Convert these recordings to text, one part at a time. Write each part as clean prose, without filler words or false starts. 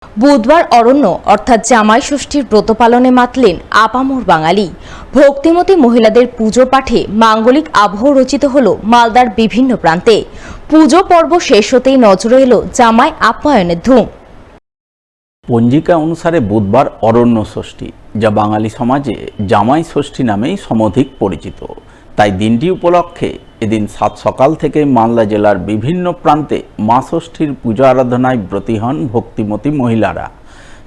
বুধবার অরণ্য অর্থাৎ জামাই ষষ্ঠীর ব্রত পালনে মাতলেন আপামর বাঙালি। ভক্তিমতী মহিলাদের পুজো পাঠে মাঙ্গলিক আবহ রচিত হল মালদার বিভিন্ন প্রান্তে। পুজো পর্ব শেষ হতেই নজরে এলো জামাই আপ্যায়নের ধুম। পঞ্জিকা অনুসারে বুধবার অরণ্য ষষ্ঠী, যা বাঙালি সমাজে জামাই ষষ্ঠী নামেই সমধিক পরিচিত। তাই দিনটি উপলক্ষে এদিন সাত সকাল থেকে মালদা জেলার বিভিন্ন প্রান্তে মা ষষ্ঠীর পূজা আরাধনায় ব্রতী হন ভক্তিমতী মহিলারা।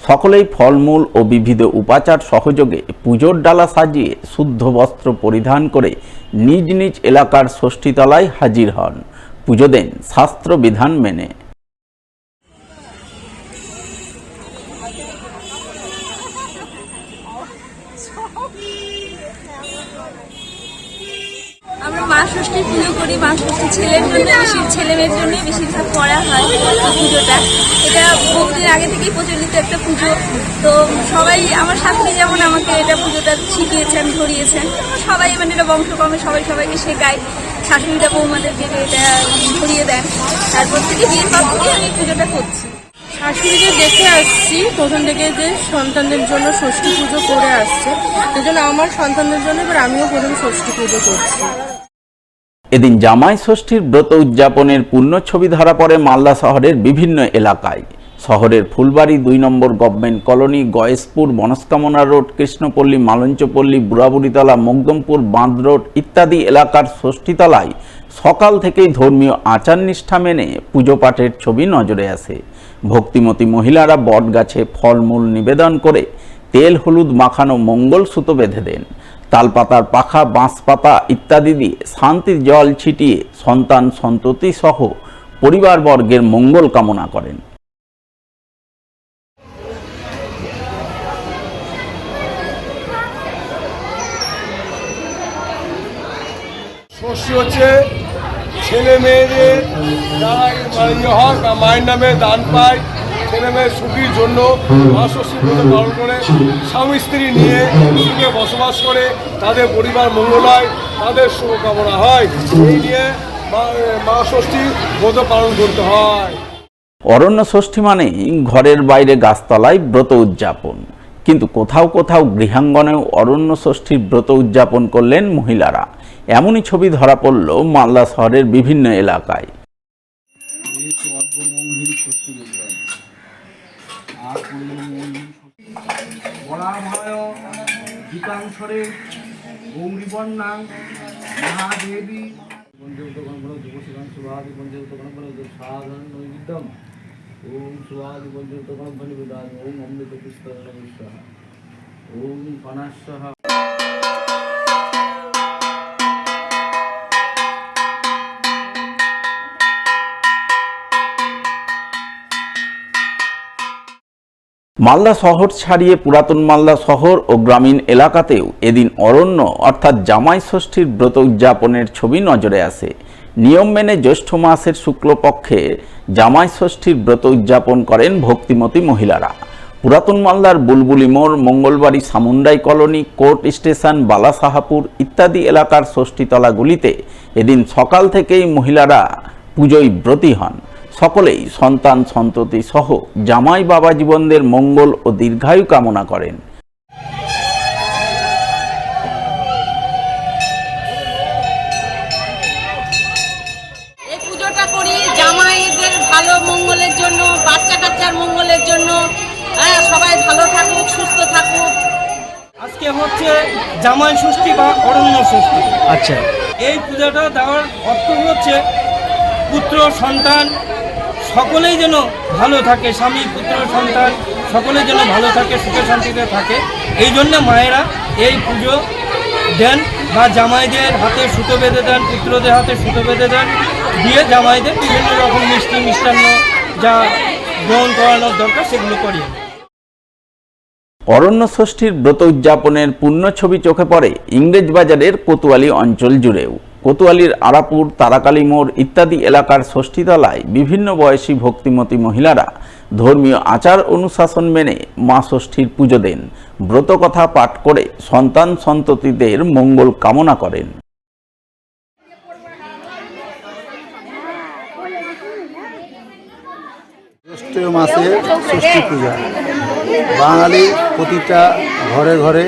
সকলেই ফলমূল ও বিবিধ উপাচার সহযোগে পুজোর ডালা সাজিয়ে শুদ্ধ বস্ত্র পরিধান করে নিজ নিজ এলাকার ষষ্ঠীতলায় হাজির হন। পুজো দেন শাস্ত্র বিধান মেনে। আমরা মা ষষ্ঠীর পুজো করি। মা ষষ্ঠী ছেলের জন্য ছেলে মেয়ের জন্যই বেশিরভাগ করা হয় পুজোটা। এটা বহুদিন আগে থেকেই প্রচলিত একটা পুজো। তো সবাই, আমার শাশুড়ি যেমন আমাকে এটা পুজোটা শিখিয়েছেন, ধরিয়েছেন, সবাই মানে এটা বংশক্রমে সবাইকে শেখায়। শাশুড়িরা বৌমাদেরকে এটা ধরিয়ে দেন। তারপর থেকে বিয়ের পর থেকে আমি পুজোটা করছি। শাশুড়িকে দেখে আসছি প্রথম থেকে যে সন্তানদের জন্য ষষ্ঠী পুজো করে আসছে, সেই জন্য আমার সন্তানদের জন্য এবার আমিও প্রথম ষষ্ঠী পুজো করছি। এদিন জামাই ষষ্ঠীর ব্রত উদযাপনের পূর্ণ ছবি ধরা পড়ে মালদা শহরের বিভিন্ন এলাকায়। শহরের ফুলবাড়ি ২ নম্বর গভর্নমেন্ট কলোনি, গয়েশপুর, মনস্কামনা রোড, কৃষ্ণপল্লী, মালঞ্চপল্লী, বুড়াবুড়িতলা, মকদমপুর, বাঁধ রোড ইত্যাদি এলাকার ষষ্ঠীতলায় সকাল থেকেই ধর্মীয় আচার নিষ্ঠা মেনে পুজো পাঠের ছবি নজরে আসে। ভক্তিমতী মহিলারা বটগাছে ফলমূল নিবেদন করে তেল হলুদ মাখানো মঙ্গল সুতো বেঁধে দেন। তালপাতার পাখা, বাঁশপাতা ইত্যাদি দিয়ে শান্তির জল ছিটিয়ে সন্তান সন্ততি সহ পরিবারবর্গের মঙ্গল কামনা করেন। ষষ্ঠী হচ্ছে ছেলে মেয়েদের যারা মায়ের নামে দান পায়, ছেলে মেয়ের সুখীর জন্য মা ষষ্ঠী পুজো পালন করে স্বামী স্ত্রী নিয়ে সুখে বসবাস করে, তাদের পরিবার মঙ্গল হয়, তাদের শুভকামনা হয়। এই নিয়ে মা ষষ্ঠী ব্রত পালন করতে হয়। অরণ্য ষষ্ঠী মানে ঘরের বাইরে গাছতলায় ব্রত উদযাপন, কিন্তু কোথাও কোথাও গৃহাঙ্গনেও অরণ্য ষষ্ঠীর ব্রত উদযাপন করলেন মহিলারা। এমনই ছবি ধরা পড়ল মালদা শহরের বিভিন্ন এলাকায়। মালদা শহর ছাড়িয়ে পুরাতন মালদা শহর ও গ্রামীণ এলাকাতেও এদিন অরণ্য অর্থাৎ জামাই ষষ্ঠীর ব্রত উদযাপনের ছবি নজরে আসে। নিয়ম মেনে জ্যৈষ্ঠ মাসের শুক্লপক্ষে জামাই ষষ্ঠীর ব্রত উদযাপন করেন ভক্তিমতী মহিলারা। পুরাতন মালদার বুলবুলি মোড়, মঙ্গলবাড়ি, সামুন্ডাই কলোনি, কোর্ট স্টেশন, বালাসাহাপুর ইত্যাদি এলাকার ষষ্ঠীতলাগুলিতে এদিন সকাল থেকেই মহিলারা পুজোয় ব্রতী হন। সকলেই সন্তান সন্ততি সহ জামাই বাবা জীবনদের মঙ্গল ও দীর্ঘায়ু কামনা করেন। এই পুজোটা করি জামাইদের ভালো মঙ্গলের জন্য, বাচ্চা কাচ্চার মঙ্গলের জন্য। সবাই ভালো থাকুক, সুস্থ থাকুক। আজকে হচ্ছে জামাই ষষ্ঠী বা অরণ্য ষষ্ঠী। আচ্ছা, এই পূজাটা দেওয়ার অর্থ হচ্ছে পুত্র সন্তান সকলেই যেন ভালো থাকে, স্বামী পুত্র সন্তান সকলেই যেন ভালো থাকে, সুখে শান্তিতে থাকে। এই জন্য মায়েরা এই পুজো দেন বা জামাইদের হাতে সুতো বেঁধে দেন, পুত্রদের হাতে সুতো বেঁধে দেন, দিয়ে জামাইদের বিভিন্ন রকম মিষ্টি মিষ্টান্ন যা গ্রহণ করানোর দরকার সেগুলো করিয়ে। অরণ্য ষষ্ঠীর ব্রত উদযাপনের পূর্ণ ছবি চোখে পড়ে ইংরেজবাজারের কোতোয়ালি অঞ্চল জুড়েও। কোতোয়ালির আরাপুর, তারাকালী মোড় ইত্যাদি এলাকার ষষ্ঠীতলায় বিভিন্ন বয়সী ভক্তিমতী মহিলারা ধর্মীয় আচার অনুশাসন মেনে মা ষষ্ঠীর পুজো দেন, ব্রতকথা পাঠ করে সন্তান সন্ততিদের মঙ্গল কামনা করেন। জ্যৈষ্ঠ জ্যৈষ্ঠ মাসের ষষ্ঠী পূজা। বাঙালি প্রতিটা ঘরে ঘরে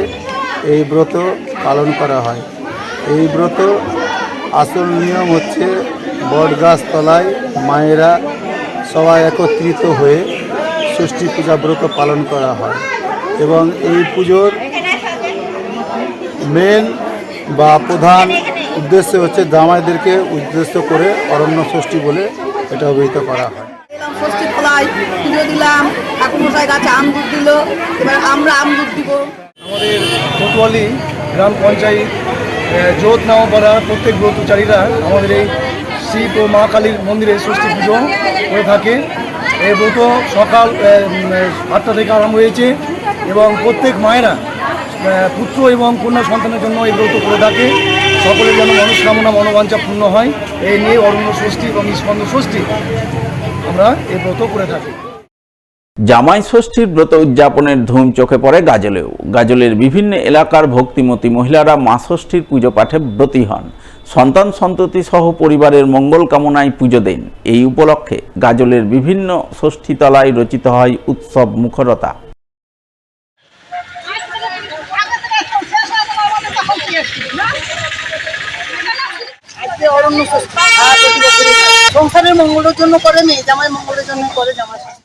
এই ব্রত পালন করা হয়। এই ব্রত আসল নিয়ম হচ্ছে বটগাছ তলায় মায়েরা সবাই একত্রিত হয়ে ষষ্ঠী পূজা ব্রত পালন করা হয় এবং এই পুজোর মেন বা প্রধান উদ্দেশ্য হচ্ছে জামাইদেরকে উদ্দেশ্য করে অরণ্য ষষ্ঠী বলে এটা অভিহিত করা হয়। ষষ্ঠী খোলায় পুজো দিলাম, ঠাকুরমশাই গাছে আমদুধ দিল, এবার আমরা আমদুধ দিব। আমাদের কোতোয়ালি গ্রাম পঞ্চায়েত জোত নামা পাড়ার প্রত্যেক ব্রতচারীরা আমাদের এই শিব ও মা কালীর মন্দিরে ষষ্ঠী পুজো করে থাকে। এই ব্রত সকাল 8টা থেকে আরম্ভ হয়েছে এবং প্রত্যেক মায়েরা পুত্র এবং কন্যা সন্তানের জন্য এই ব্রত করে থাকে। সকলের যেন মনস্কামনা মনোবাঞ্ছা পূর্ণ হয় এই নিয়ে অরণ্য ষষ্ঠী এবং স্পন্দ ষষ্ঠী আমরা এই ব্রত করে থাকি। জামাই ষষ্ঠীর ব্রত উদযাপনের ধুম চোখে পড়ে গাজলেও। গাজলের বিভিন্ন এলাকার ভক্তিমতী মহিলারা মা ষষ্ঠীর পুজো পাঠে ব্রতী হন। সন্তান সন্ততি সহ পরিবারের মঙ্গল কামনায় পুজো দেন। এই উপলক্ষে গাজলের বিভিন্ন ষষ্ঠীতলায় রচিত হয় উৎসব মুখরতা। অরণ্য ষষ্ঠী সংসারের মঙ্গলের জন্য করে, মেয়ে জামাই মঙ্গলের জন্য করে জামাই ষষ্ঠী।